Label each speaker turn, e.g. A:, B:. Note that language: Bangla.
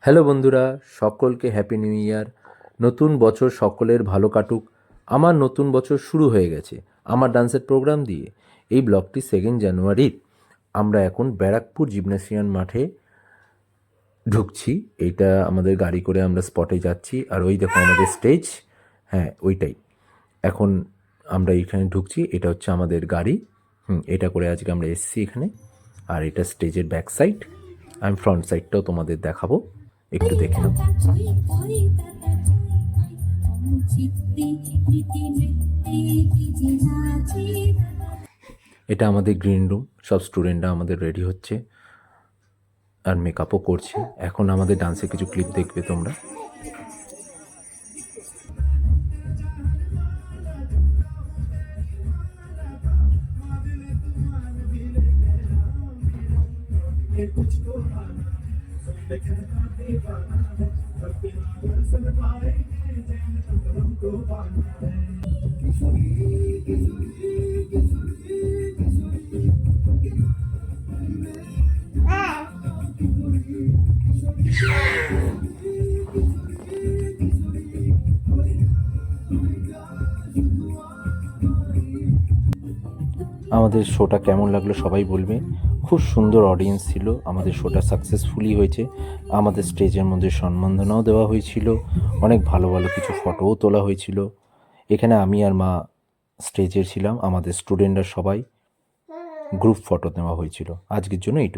A: হ্যালো বন্ধুরা, সকলকে হ্যাপি নিউ ইয়ার। নতুন বছর সকলের ভালো কাটুক। আমার নতুন বছর শুরু হয়ে গেছে আমার ডান্সের প্রোগ্রাম দিয়ে। এই ব্লগটি 2 জানুয়ারির। আমরা এখন ব্যারাকপুর জিমনেসিয়াম মাঠে ঢুকছি। এইটা আমাদের গাড়ি করে আমরা স্পটে যাচ্ছি। আর ওই দেখো আমাদের স্টেজ, হ্যাঁ ওইটাই। এখন আমরা এইখানে ঢুকছি, এটা হচ্ছে আমাদের গাড়ি। এটা করে আজকে আমরা এসেছি এখানে। আর এটা স্টেজের ব্যাক সাইড। আমি ফ্রন্ট সাইডটাও তোমাদের দেখাবো, একটু দেখে নাও। এটা আমাদের গ্রিন রুম, সব স্টুডেন্টরা আমাদের রেডি হচ্ছে আর মেকআপও করছে। এখন আমাদের ডান্সের কিছু ক্লিপ দেখবে তোমরা। আমাদের শোটা কেমন লাগলো সবাই বলবে। খুব সুন্দর অডিয়েন্স ছিল, আমাদের শোটা সাকসেসফুলি হয়েছে। আমাদের স্টেজের মধ্যে সম্মাননাও দেওয়া হয়েছিল, অনেক ভালো ভালো কিছু ফটোও তোলা হয়েছিল। এখানে আমি আর মা স্টেজে ছিলাম, আমাদের স্টুডেন্টরা সবাই গ্রুপ ফটো নেওয়া হয়েছিল। আজকের জন্য এইটুকু।